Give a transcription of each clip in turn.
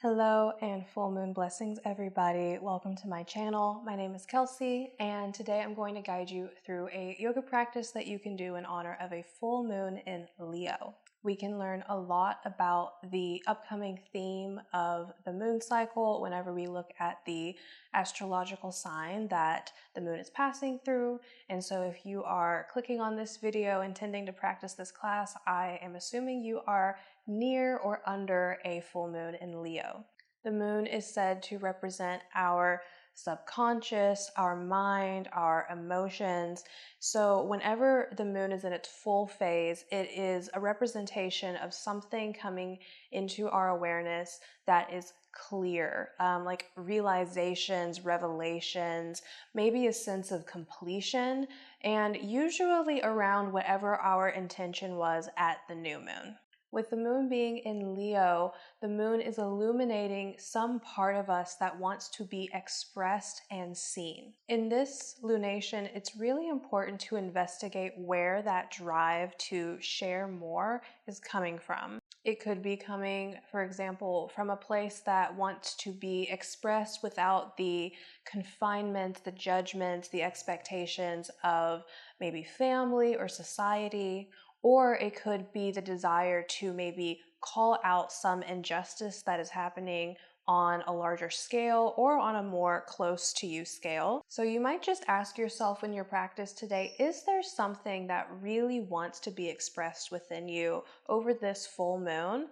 Hello and full moon blessings, everybody. Welcome to my channel. My name is Kelsey, and today I'm going to guide you through a yoga practice that you can do in honor of a full moon in Leo. We can learn a lot about the upcoming theme of the moon cycle whenever we look at the astrological sign that the moon is passing through. And so if you are clicking on this video intending to practice this class, I am assuming you are near or under a full moon in Leo. The moon is said to represent our subconscious, our mind, our emotions. So whenever the moon is in its full phase, it is a representation of something coming into our awareness that is clear, like realizations, revelations, maybe a sense of completion, and usually around whatever our intention was at the new moon. With the moon being in Leo, the moon is illuminating some part of us that wants to be expressed and seen. In this lunation, it's really important to investigate where that drive to share more is coming from. It could be coming, for example, from a place that wants to be expressed without the confinement, the judgments, the expectations of maybe family or society. Or it could be the desire to maybe call out some injustice that is happening on a larger scale or on a more close to you scale. So you might just ask yourself in your practice today, is there something that really wants to be expressed within you over this full moon?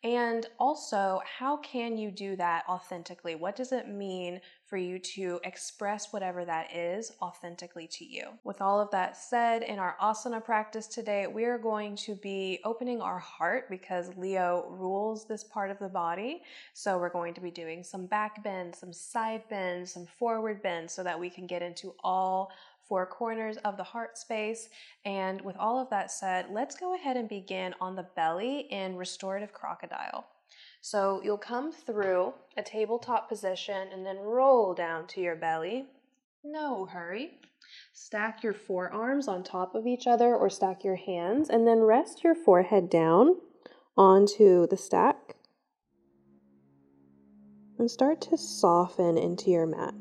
And also, how can you do that authentically? What does it mean for you to express whatever that is authentically to you? With all of that said, in our asana practice today, we are going to be opening our heart because Leo rules this part of the body. So we're going to be doing some back bends, some side bends, some forward bends so that we can get into all four corners of the heart space. And with all of that said, let's go ahead and begin on the belly in restorative crocodile. So you'll come through a tabletop position and then roll down to your belly. No hurry. Stack your forearms on top of each other or stack your hands and then rest your forehead down onto the stack and start to soften into your mat.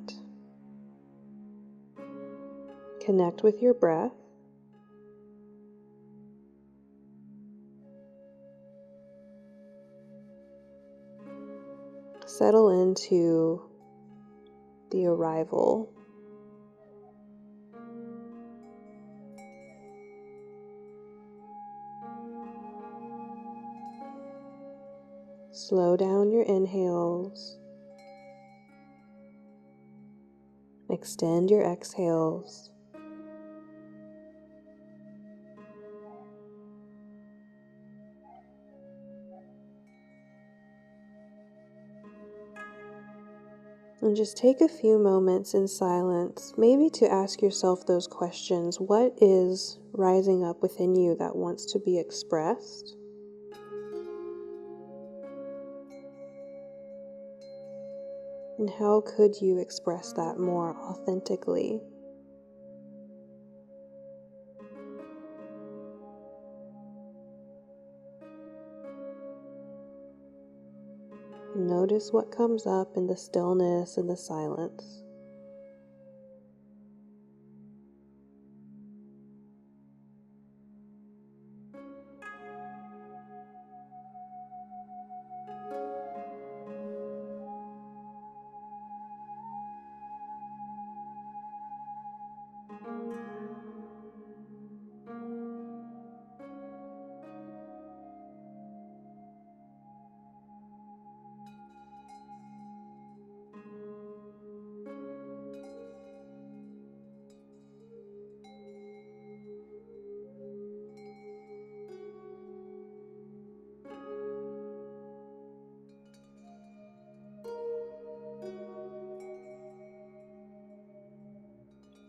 Connect with your breath. Settle into the arrival. Slow down your inhales. Extend your exhales. And just take a few moments in silence, maybe to ask yourself those questions. What is rising up within you that wants to be expressed? And how could you express that more authentically? Notice what comes up in the stillness and the silence.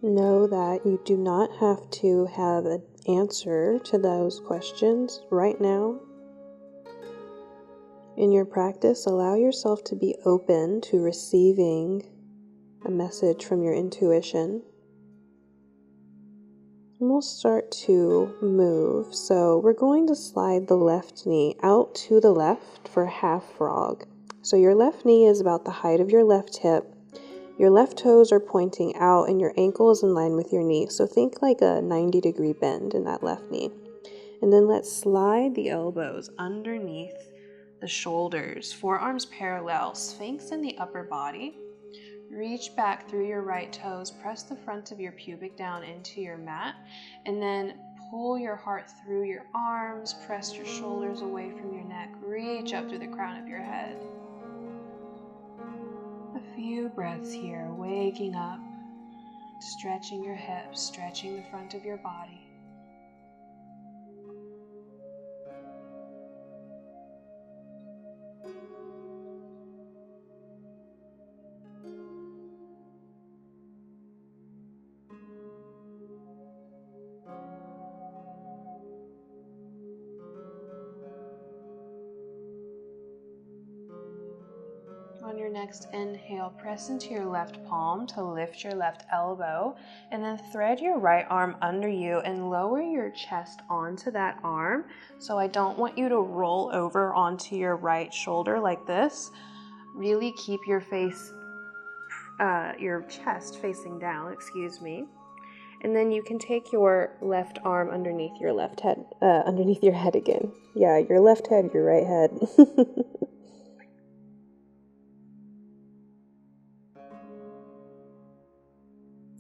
Know that you do not have to have an answer to those questions right now. In your practice, allow yourself to be open to receiving a message from your intuition. And we'll start to move. So we're going to slide the left knee out to the left for half frog. So your left knee is about the height of your left hip. Your left toes are pointing out and your ankle is in line with your knee. So think like a 90-degree bend in that left knee. And then let's slide the elbows underneath the shoulders, forearms parallel, sphinx in the upper body. Reach back through your right toes, press the front of your pubic down into your mat, and then pull your heart through your arms, press your shoulders away from your neck, reach up through the crown of your head. A few breaths here, waking up, stretching your hips, stretching the front of your body. On your next inhale, press into your left palm to lift your left elbow, and then thread your right arm under you and lower your chest onto that arm. So I don't want you to roll over onto your right shoulder like this. Really keep your chest facing down, And then you can take your left arm underneath your underneath your head again. Yeah, your left head, your right head.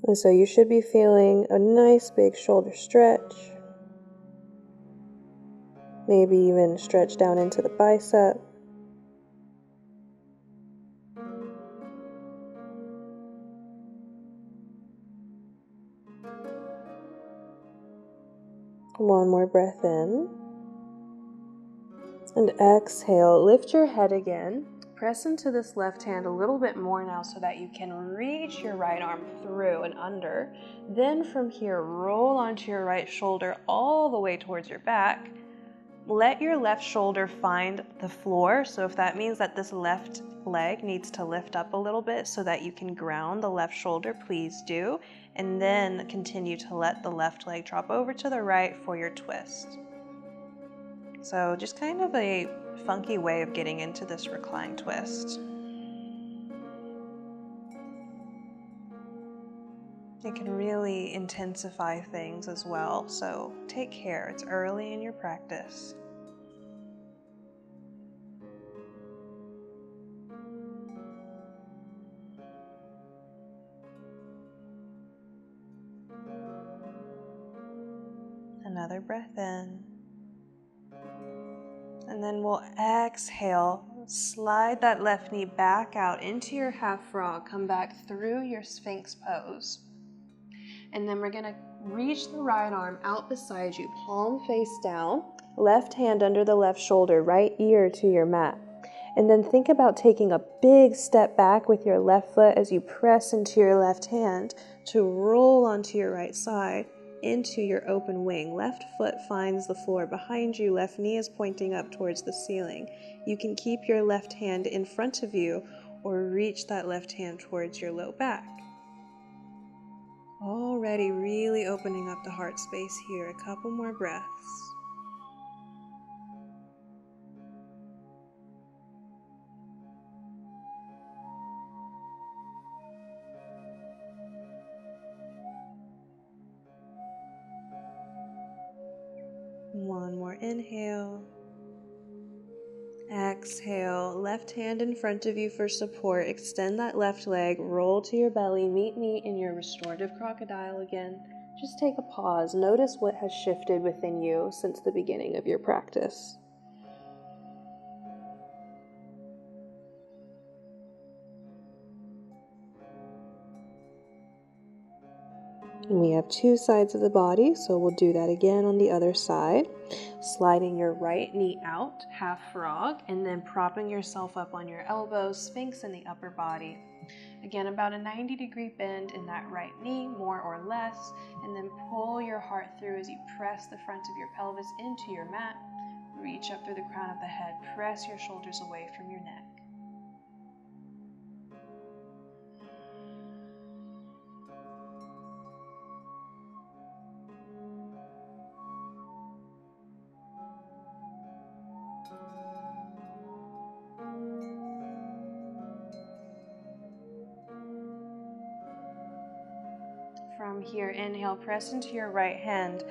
And so you should be feeling a nice big shoulder stretch. Maybe even stretch down into the bicep. One more breath in. And exhale, lift your head again. Press into this left hand a little bit more now so that you can reach your right arm through and under. Then from here, roll onto your right shoulder all the way towards your back. Let your left shoulder find the floor. So if that means that this left leg needs to lift up a little bit so that you can ground the left shoulder, please do. And then continue to let the left leg drop over to the right for your twist. So just kind of a funky way of getting into this reclined twist. It can really intensify things as well, so take care. It's early in your practice. Another breath in. And then we'll exhale, slide that left knee back out into your half frog, come back through your Sphinx pose. And then we're gonna reach the right arm out beside you, palm face down, left hand under the left shoulder, right ear to your mat. And then think about taking a big step back with your left foot as you press into your left hand to roll onto your right side into your open wing. Left foot finds the floor behind you, left knee is pointing up towards the ceiling. You can keep your left hand in front of you or reach that left hand towards your low back. Already really opening up the heart space here. A couple more breaths. One more inhale. Exhale, left hand in front of you for support. Extend that left leg, roll to your belly, meet me in your restorative crocodile again. Just take a pause. Notice what has shifted within you since the beginning of your practice. And we have two sides of the body, so we'll do that again on the other side. Sliding your right knee out, half frog, and then propping yourself up on your elbows, sphinx in the upper body. Again, about a 90-degree bend in that right knee, more or less, and then pull your heart through as you press the front of your pelvis into your mat. Reach up through the crown of the head, press your shoulders away from your neck. from here. Inhale, press into your right hand.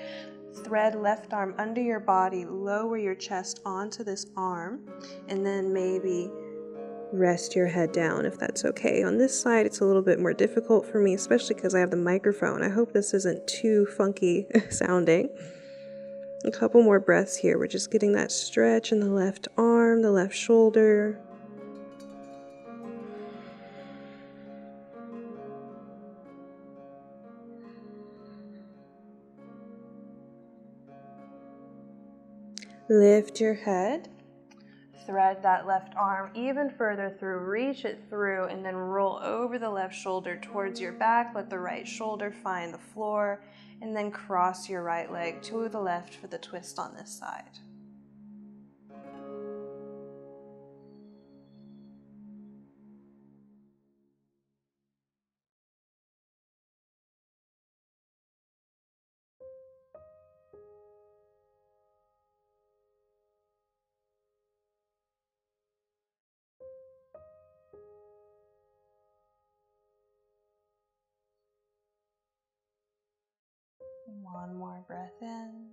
Thread left arm under your body, lower your chest onto this arm, and then maybe rest your head down if that's okay. On this side, it's a little bit more difficult for me, especially because I have the microphone. I hope this isn't too funky sounding. A couple more breaths here. We're just getting that stretch in the left arm, the left shoulder. Lift your head. Thread that left arm even further through, reach it through, and then roll over the left shoulder towards your back. Let the right shoulder find the floor, and then cross your right leg to the left for the twist on this side. One more breath in.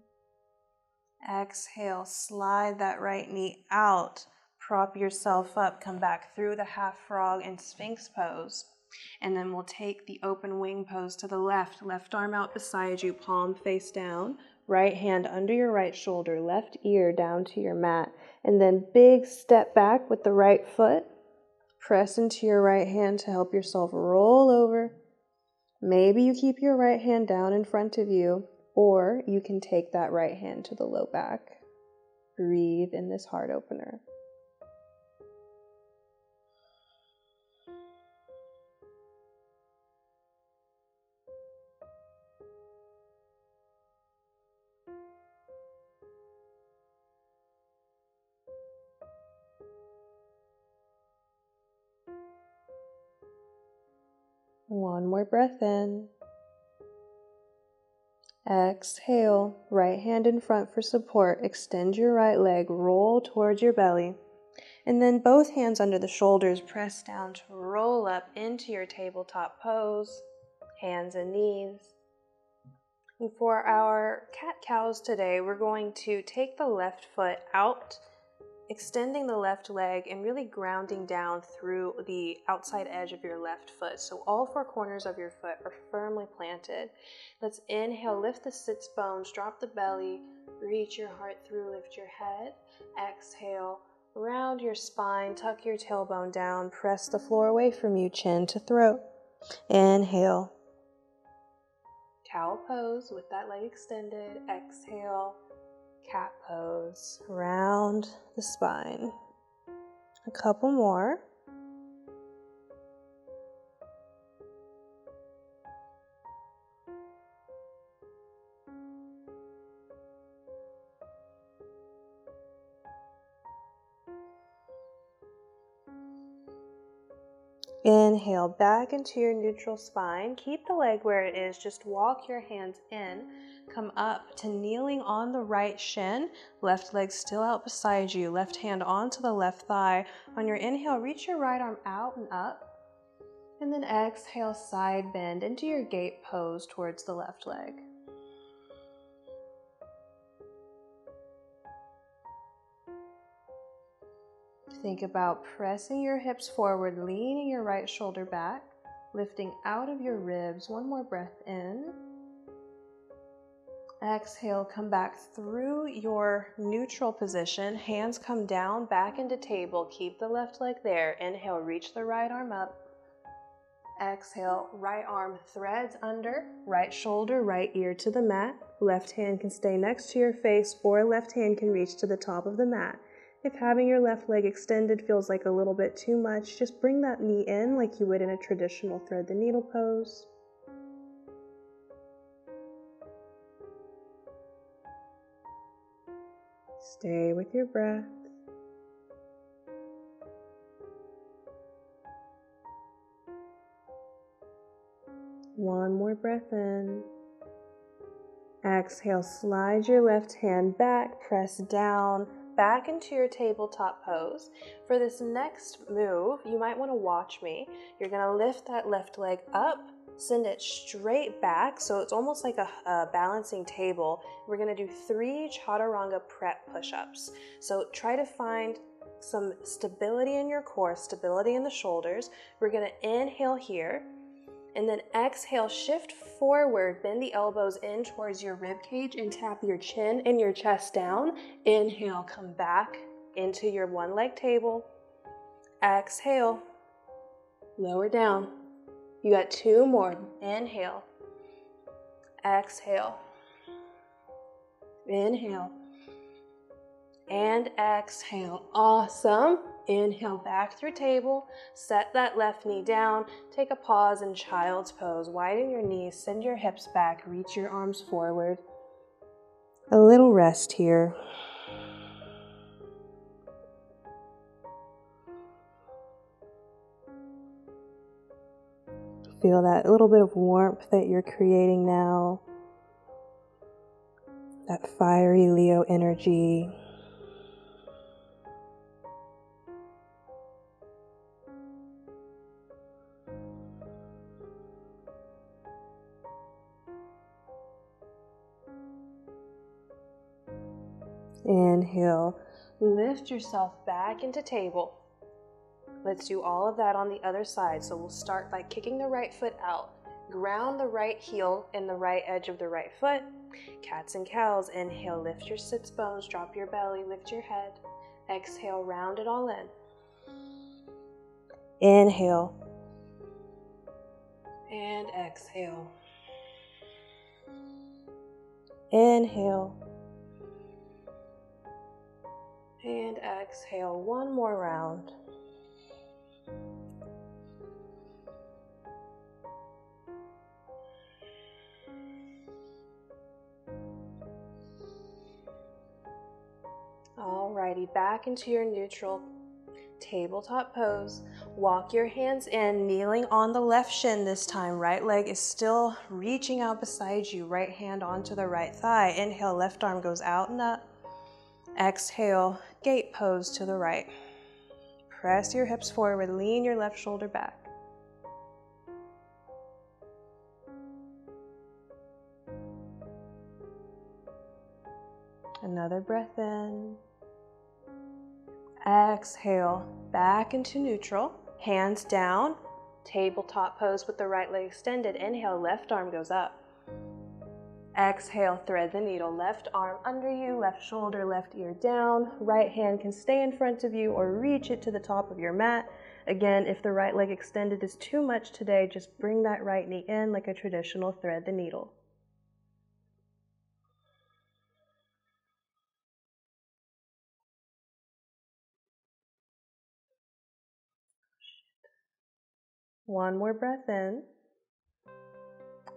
Exhale, slide that right knee out. Prop yourself up, come back through the half frog and sphinx pose. And then we'll take the open wing pose to the left. Left arm out beside you, palm face down. Right hand under your right shoulder, left ear down to your mat. And then big step back with the right foot. Press into your right hand to help yourself roll over. Maybe you keep your right hand down in front of you, or you can take that right hand to the low back. Breathe in this heart opener. One more breath in. Exhale, right hand in front for support. Extend your right leg, roll towards your belly. And then both hands under the shoulders, press down to roll up into your tabletop pose, hands and knees. And for our cat-cows today, we're going to take the left foot out, extending the left leg and really grounding down through the outside edge of your left foot. So all four corners of your foot are firmly planted. Let's inhale, lift the sits bones, drop the belly, reach your heart through, lift your head. Exhale, round your spine, tuck your tailbone down, press the floor away from you, chin to throat. Inhale. Cow pose with that leg extended. Exhale. Cat pose, round the spine. A couple more. Inhale, back into your neutral spine. Keep the leg where it is. Just walk your hands in. Come up to kneeling on the right shin. Left leg still out beside you. Left hand onto the left thigh. On your inhale, reach your right arm out and up. And then exhale, side bend into your gate pose towards the left leg. Think about pressing your hips forward, leaning your right shoulder back, lifting out of your ribs. One more breath in. Exhale, come back through your neutral position. Hands come down, back into table. Keep the left leg there. Inhale, reach the right arm up. Exhale, right arm threads under, right shoulder, right ear to the mat. Left hand can stay next to your face, or left hand can reach to the top of the mat. If having your left leg extended feels like a little bit too much, just bring that knee in like you would in a traditional thread the needle pose. Stay with your breath. One more breath in. Exhale, slide your left hand back, press down, back into your tabletop pose. For this next move, you might want to watch me. You're going to lift that left leg up, Send it straight back, so it's almost like a balancing table. We're gonna do 3 chaturanga prep push-ups. So try to find some stability in your core, stability in the shoulders. We're gonna inhale here, and then exhale, shift forward, bend the elbows in towards your rib cage and tap your chin and your chest down. Inhale, come back into your one leg table. Exhale, lower down. You got 2 more. Inhale, exhale, inhale, and exhale. Awesome. Inhale back through table. Set that left knee down. Take a pause in child's pose. Widen your knees, send your hips back, reach your arms forward. A little rest here. Feel that little bit of warmth that you're creating now. That fiery Leo energy. Inhale, lift yourself back into table. Let's do all of that on the other side. So we'll start by kicking the right foot out. Ground the right heel in the right edge of the right foot. Cats and cows. Inhale, lift your sits bones, drop your belly, lift your head. Exhale, round it all in. Inhale. And exhale. Inhale. And exhale. One more round. Alrighty, back into your neutral tabletop pose. Walk your hands in, kneeling on the left shin this time. Right leg is still reaching out beside you. Right hand onto the right thigh. Inhale, left arm goes out and up. Exhale, gate pose to the right. Press your hips forward, lean your left shoulder back. Another breath in. Exhale, back into neutral. Hands down, tabletop pose with the right leg extended. Inhale, left arm goes up. Exhale, thread the needle. Left arm under you, left shoulder, left ear down. Right hand can stay in front of you or reach it to the top of your mat. Again, if the right leg extended is too much today, just bring that right knee in like a traditional thread the needle. One more breath in.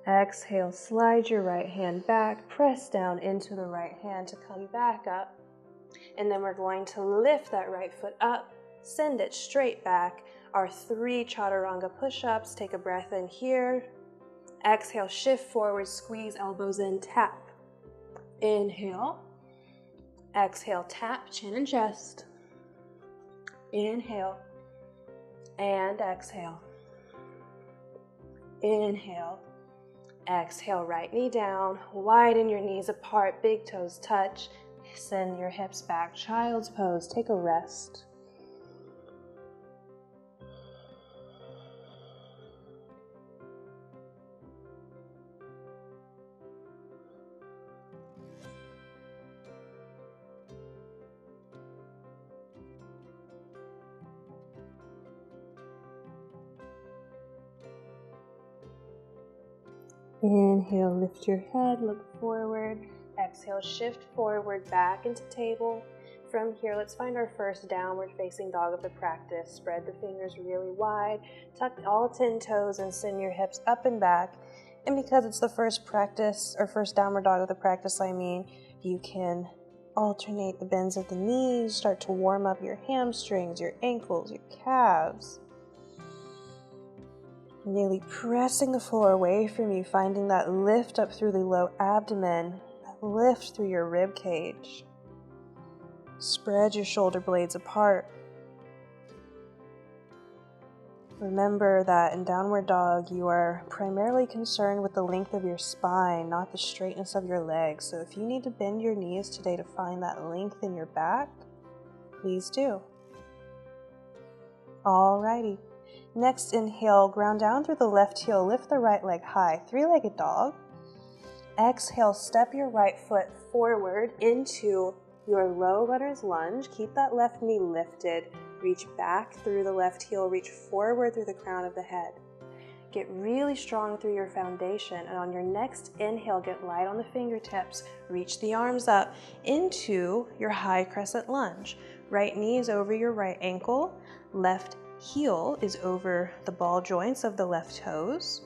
Exhale, slide your right hand back, press down into the right hand to come back up. And then we're going to lift that right foot up, send it straight back. Our 3 chaturanga push-ups. Take a breath in here. Exhale, shift forward, squeeze elbows in, tap. Inhale. Exhale, tap, chin and chest. Inhale. And exhale. Inhale. Exhale, right knee down. Widen your knees apart, big toes touch. Send your hips back, child's pose. Take a rest. Inhale, lift your head, look forward. Exhale, shift forward, back into table. From here, let's find our first downward facing dog of the practice. Spread the fingers really wide, tuck all 10 toes and send your hips up and back. And because it's the first practice, or first downward dog of the practice, you can alternate the bends of the knees, start to warm up your hamstrings, your ankles, your calves. Really pressing the floor away from you, finding that lift up through the low abdomen, that lift through your rib cage. Spread your shoulder blades apart. Remember that in downward dog, you are primarily concerned with the length of your spine, not the straightness of your legs. So if you need to bend your knees today to find that length in your back, please do. Alrighty. Next, inhale, ground down through the left heel, lift the right leg high, three-legged dog. Exhale, step your right foot forward into your low runner's lunge. Keep that left knee lifted. Reach back through the left heel, reach forward through the crown of the head. Get really strong through your foundation, and on your next inhale, get light on the fingertips. Reach the arms up into your high crescent lunge. Right knee is over your right ankle. Left heel is over the ball joints of the left toes.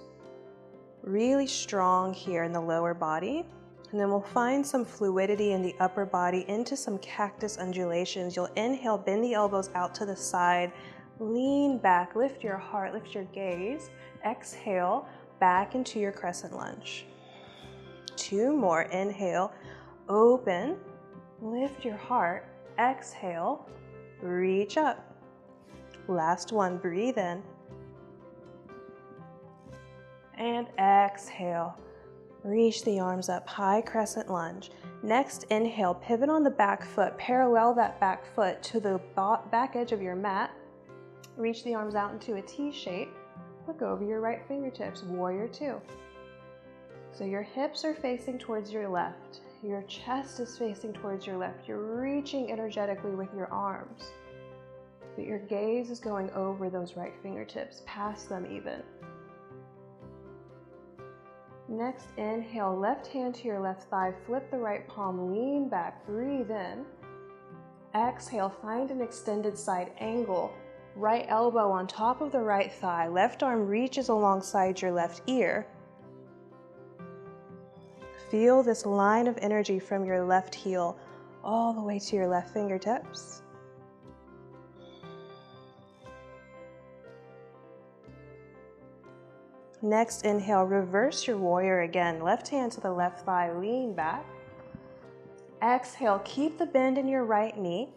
Really strong here in the lower body. And then we'll find some fluidity in the upper body into some cactus undulations. You'll inhale, bend the elbows out to the side, lean back, lift your heart, lift your gaze. Exhale, back into your crescent lunge. Two more, inhale, open, lift your heart, exhale, reach up. Last one, breathe in. And exhale. Reach the arms up, high crescent lunge. Next, inhale, pivot on the back foot, parallel that back foot to the back edge of your mat. Reach the arms out into a T shape. Look over your right fingertips, warrior two. So your hips are facing towards your left. Your chest is facing towards your left. You're reaching energetically with your arms. But your gaze is going over those right fingertips, past them even. Next, inhale, left hand to your left thigh, flip the right palm, lean back, breathe in. Exhale, find an extended side angle. Right elbow on top of the right thigh, left arm reaches alongside your left ear. Feel this line of energy from your left heel all the way to your left fingertips. Next, inhale, reverse your warrior again. Left hand to the left thigh, lean back. Exhale, keep the bend in your right knee.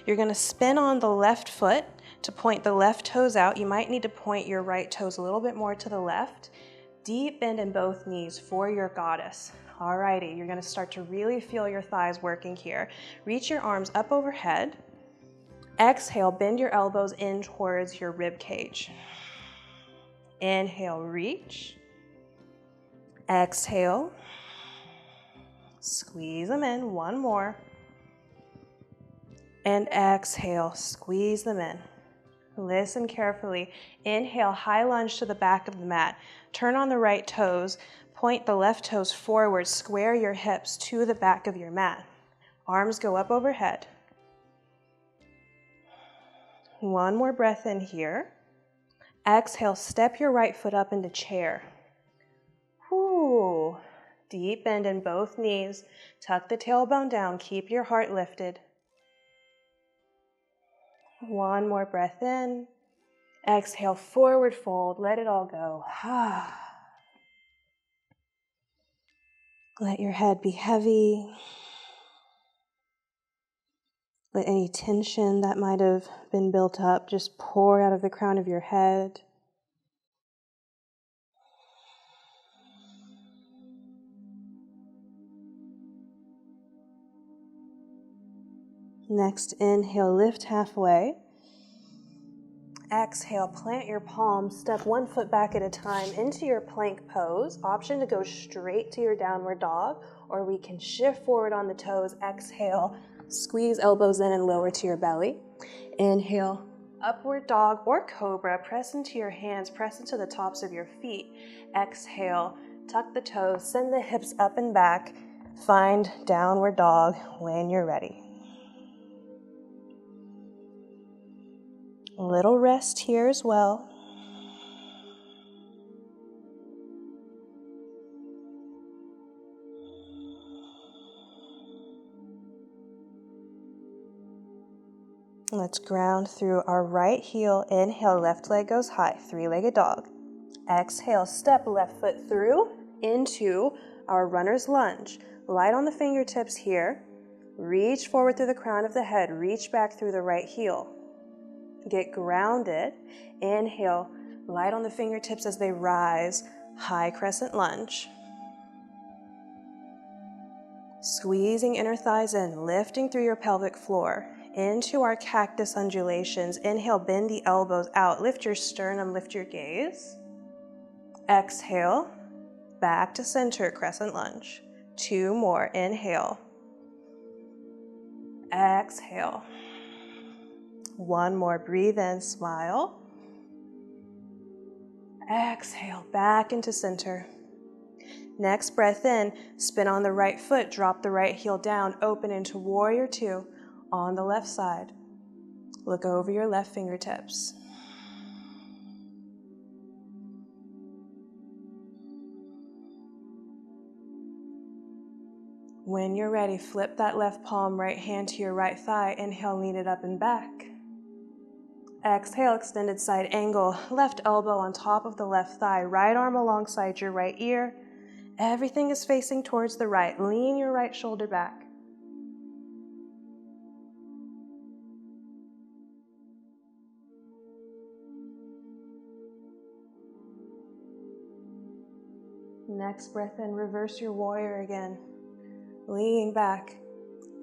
You're going to spin on the left foot to point the left toes out. You might need to point your right toes a little bit more to the left. Deep bend in both knees for your goddess. Alrighty, you're going to start to really feel your thighs working here. Reach your arms up overhead. Exhale, bend your elbows in towards your rib cage. Inhale, reach. Exhale. Squeeze them in. One more. And exhale, squeeze them in. Listen carefully. Inhale, high lunge to the back of the mat. Turn on the right toes. Point the left toes forward. Square your hips to the back of your mat. Arms go up overhead. One more breath in here. Exhale, step your right foot up into chair. Whoo. Deep bend in both knees. Tuck the tailbone down. Keep your heart lifted. One more breath in. Exhale, forward fold. Let it all go. Let your head be heavy. Let any tension that might have been built up just pour out of the crown of your head. Next, inhale, lift halfway. Exhale, plant your palms, step one foot back at a time into your plank pose. Option to go straight to your downward dog, or we can shift forward on the toes. Exhale, squeeze elbows in and lower to your belly. Inhale, upward dog or cobra. Press into your hands, press into the tops of your feet. Exhale, tuck the toes, send the hips up and back. Find downward dog when you're ready. A little rest here as well. Let's ground through our right heel. Inhale, left leg goes high, three-legged dog. Exhale, step left foot through into our runner's lunge. Light on the fingertips here. Reach forward through the crown of the head. Reach back through the right heel. Get grounded. Inhale, Light on the fingertips as they rise, high crescent lunge. Squeezing inner thighs in, lifting through your pelvic floor. Into our cactus undulations. Inhale, bend the elbows out. Lift your sternum, lift your gaze. Exhale, back to center, crescent lunge. 2 more, inhale. Exhale. 1 more, breathe in, smile. Exhale, back into center. Next breath in, spin on the right foot, drop the right heel down, open into warrior 2 on the left side. Look over your left fingertips. When you're ready, flip that left palm, right hand to your right thigh. Inhale, lean it up and back. Exhale, extended side angle, left elbow on top of the left thigh, right arm alongside your right ear. Everything is facing towards the right. Lean your right shoulder back. Next breath in, reverse your warrior again. Lean back.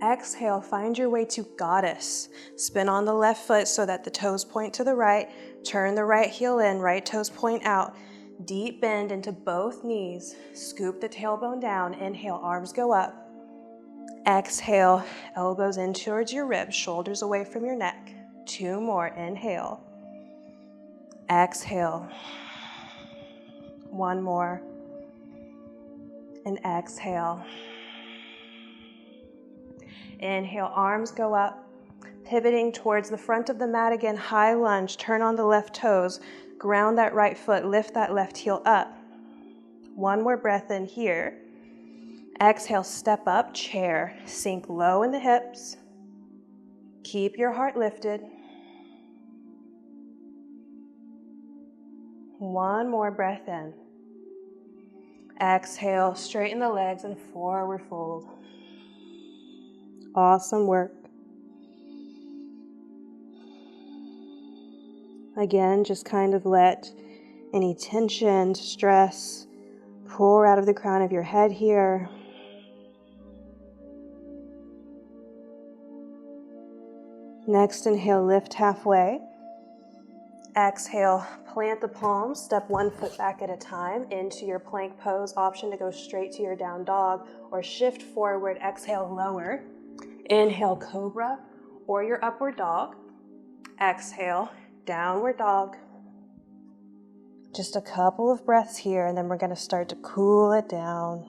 Exhale, find your way to goddess. Spin on the left foot so that the toes point to the right. Turn the right heel in, right toes point out. Deep bend into both knees. Scoop the tailbone down. Inhale, arms go up. Exhale, elbows in towards your ribs, shoulders away from your neck. 2 more, inhale. Exhale. 1 more. And exhale. Inhale, arms go up, pivoting towards the front of the mat again, high lunge, turn on the left toes, ground that right foot, lift that left heel up. 1 more breath in here. Exhale, step up, chair, sink low in the hips. Keep your heart lifted. 1 more breath in. Exhale, straighten the legs and forward fold. Awesome work. Again, just kind of let any tension, stress pour out of the crown of your head here. Next, inhale, lift halfway. Exhale, plant the palms, step 1 foot back at a time into your plank pose. Option to go straight to your down dog or shift forward, exhale, lower. Inhale, cobra or your upward dog. Exhale, downward dog. Just a couple of breaths here, and then we're going to start to cool it down.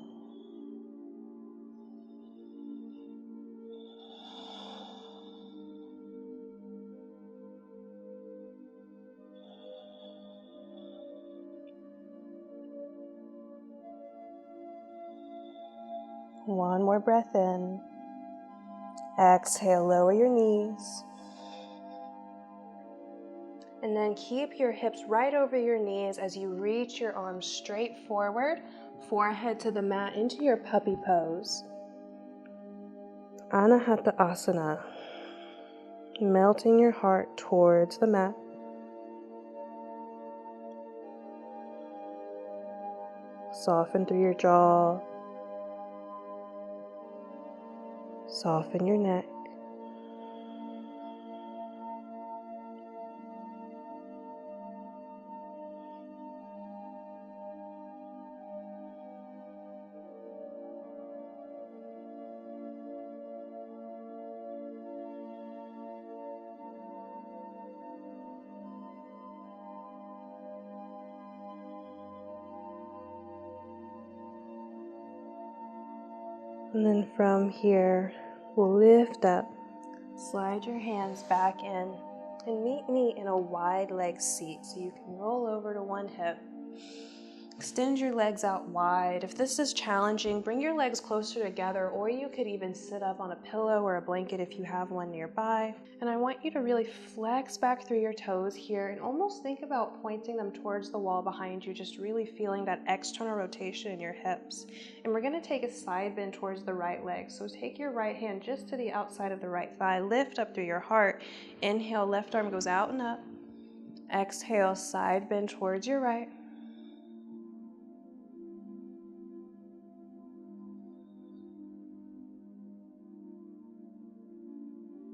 One more breath in. Exhale, lower your knees. And then keep your hips right over your knees as you reach your arms straight forward, forehead to the mat into your puppy pose. Anahata asana. Melting your heart towards the mat. Soften through your jaw. Soften your neck. And then from here, we'll lift up, slide your hands back in, and meet me in a wide leg seat so you can roll over to one hip. Extend your legs out wide. If this is challenging, bring your legs closer together, or you could even sit up on a pillow or a blanket if you have one nearby. And I want you to really flex back through your toes here and almost think about pointing them towards the wall behind you, just really feeling that external rotation in your hips. And we're going to take a side bend towards the right leg. So take your right hand just to the outside of the right thigh, lift up through your heart. Inhale, left arm goes out and up. Exhale, side bend towards your right.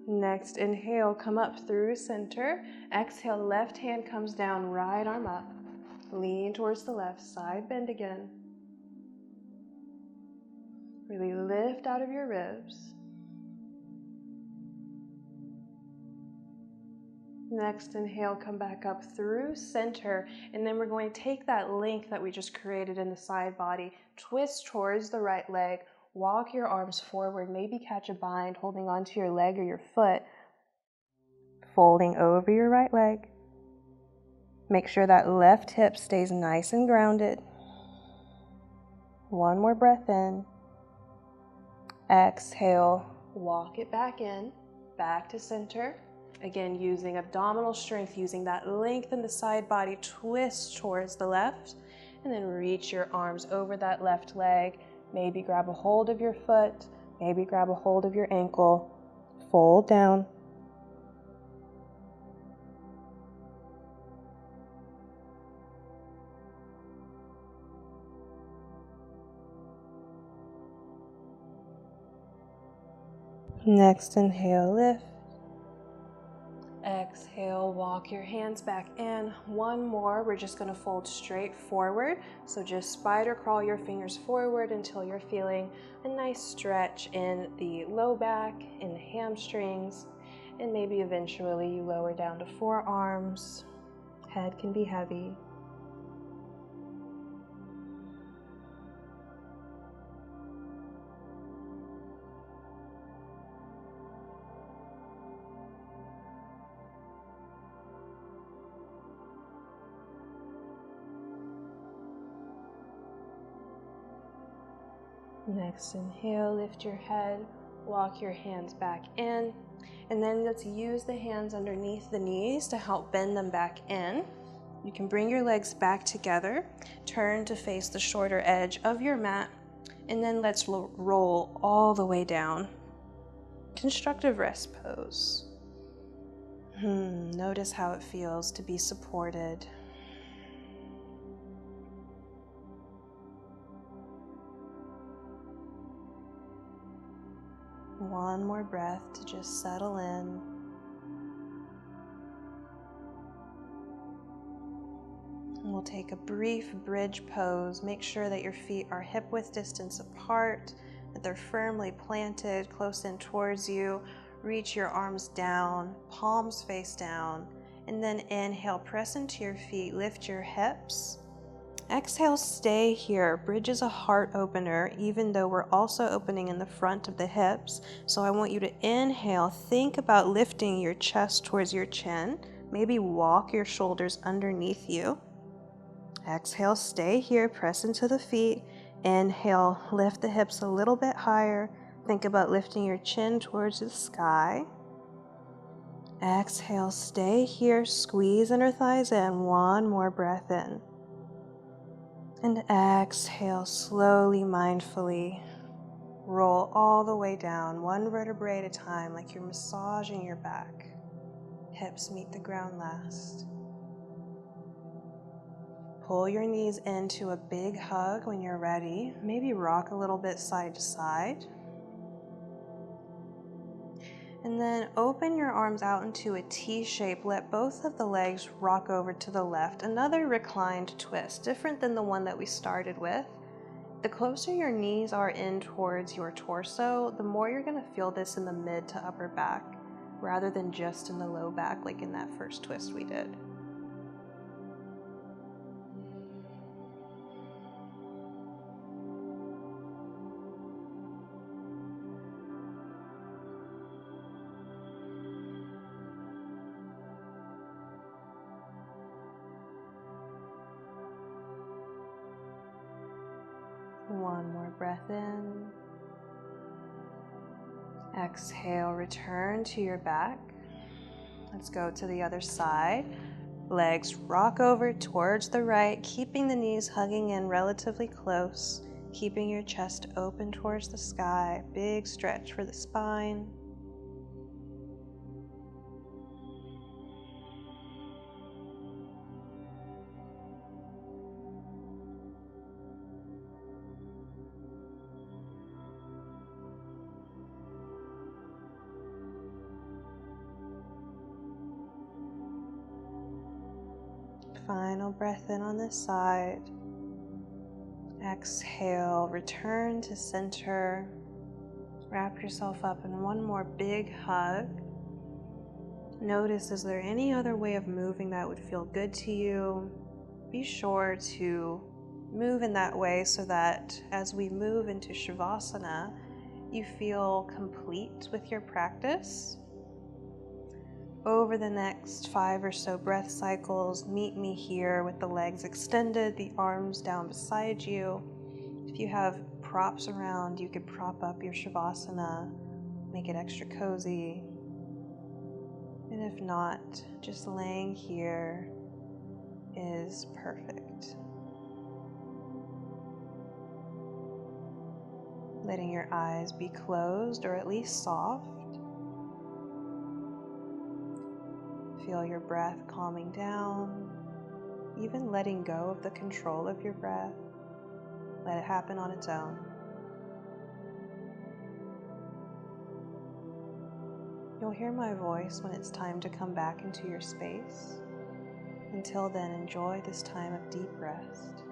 Next, inhale, come up through center. Exhale, left hand comes down, right arm up. Lean towards the left, side bend again. Really lift out of your ribs. Next, inhale, come back up through center, and then we're going to take that length that we just created in the side body, twist towards the right leg, walk your arms forward, maybe catch a bind, holding onto your leg or your foot, folding over your right leg. Make sure that left hip stays nice and grounded. One more breath in. Exhale, walk it back in, back to center. Again, using abdominal strength, using that length in the side body, twist towards the left, and then reach your arms over that left leg. Maybe grab a hold of your foot, maybe grab a hold of your ankle, fold down. Next, inhale, lift. Exhale, walk your hands back in. One more, we're just gonna fold straight forward. So just spider crawl your fingers forward until you're feeling a nice stretch in the low back, in the hamstrings, and maybe eventually you lower down to forearms. Head can be heavy. Next, inhale, lift your head, walk your hands back in, and then let's use the hands underneath the knees to help bend them back in. You can bring your legs back together, turn to face the shorter edge of your mat, and then let's roll all the way down. Constructive rest pose. Notice how it feels to be supported. One more breath to just settle in. And we'll take a brief bridge pose. Make sure that your feet are hip-width distance apart, that they're firmly planted close in towards you. Reach your arms down, palms face down, and then inhale, press into your feet, lift your hips. Exhale, stay here. Bridge is a heart opener, even though we're also opening in the front of the hips. So I want you to inhale, think about lifting your chest towards your chin. Maybe walk your shoulders underneath you. Exhale, stay here, press into the feet. Inhale, lift the hips a little bit higher. Think about lifting your chin towards the sky. Exhale, stay here, squeeze inner thighs in. One more breath in. And exhale, slowly, mindfully, roll all the way down, one vertebrae at a time, like you're massaging your back. Hips meet the ground last. Pull your knees into a big hug when you're ready. Maybe rock a little bit side to side. And then open your arms out into a T shape. Let both of the legs rock over to the left. Another reclined twist, different than the one that we started with. The closer your knees are in towards your torso, the more you're going to feel this in the mid to upper back, rather than just in the low back like in that first twist we did. One more breath in. Exhale, return to your back. Let's go to the other side. Legs rock over towards the right, keeping the knees hugging in relatively close, keeping your chest open towards the sky. Big stretch for the spine. final breath in on this side. Exhale, return to center. Wrap yourself up in one more big hug. Notice, is there any other way of moving that would feel good to you? Be sure to move in that way so that as we move into Shavasana, you feel complete with your practice. Over the next 5 or so breath cycles, meet me here with the legs extended, the arms down beside you. If you have props around, you could prop up your Shavasana, make it extra cozy. And if not, just laying here is perfect. Letting your eyes be closed or at least soft. Feel your breath calming down, even letting go of the control of your breath. Let it happen on its own. You'll hear my voice when it's time to come back into your space. Until then, enjoy this time of deep rest.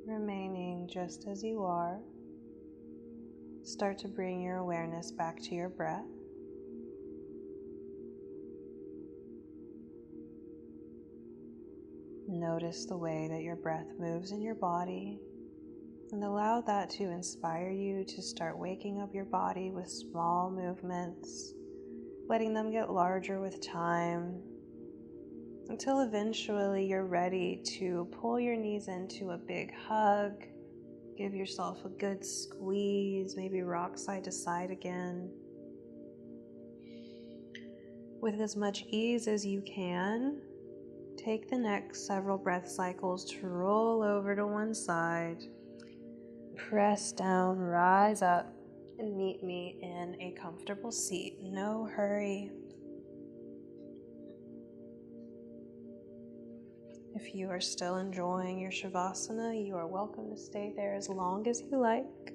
Remaining just as you are, start to bring your awareness back to your breath. Notice the way that your breath moves in your body, and allow that to inspire you to start waking up your body with small movements, letting them get larger with time, until eventually you're ready to pull your knees into a big hug, give yourself a good squeeze, maybe rock side to side again. With as much ease as you can, take the next several breath cycles to roll over to one side, press down, rise up, and meet me in a comfortable seat. No hurry. If you are still enjoying your Shavasana, you are welcome to stay there as long as you like.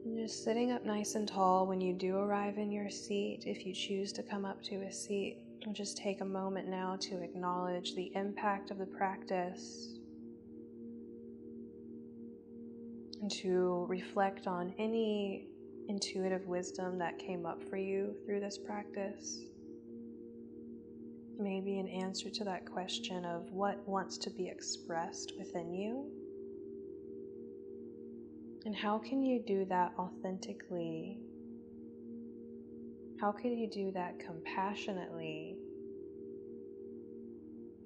And just sitting up nice and tall when you do arrive in your seat. If you choose to come up to a seat, just take a moment now to acknowledge the impact of the practice. and to reflect on any intuitive wisdom that came up for you through this practice. Maybe an answer to that question of what wants to be expressed within you. And how can you do that authentically? How could you do that compassionately?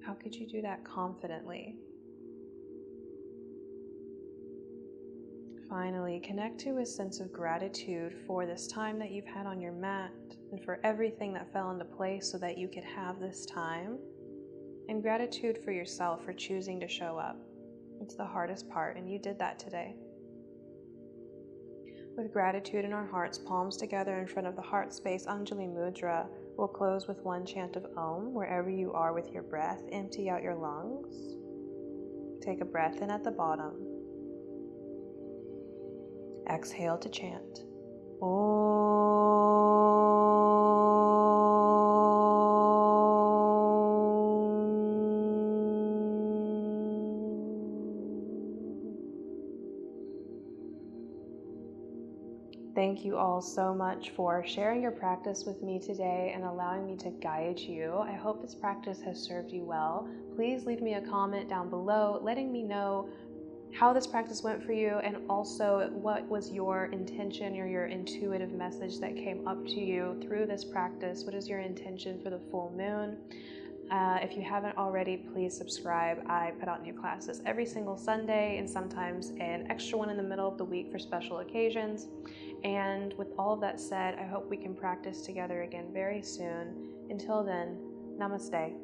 How could you do that confidently? Finally, connect to a sense of gratitude for this time that you've had on your mat and for everything that fell into place so that you could have this time. And gratitude for yourself for choosing to show up. It's the hardest part, and you did that today. With gratitude in our hearts, palms together in front of the heart space, Anjali Mudra, we'll close with one chant of Om. Wherever you are with your breath, empty out your lungs. Take a breath in at the bottom. Exhale to chant. Om. Thank you all so much for sharing your practice with me today and allowing me to guide you. I hope this practice has served you well. Please leave me a comment down below letting me know how this practice went for you and also what was your intention or your intuitive message that came up to you through this practice. What is your intention for the full moon? If you haven't already, please subscribe. I put out new classes every single Sunday and sometimes an extra one in the middle of the week for special occasions. And with all of that said, I hope we can practice together again very soon. Until then, namaste.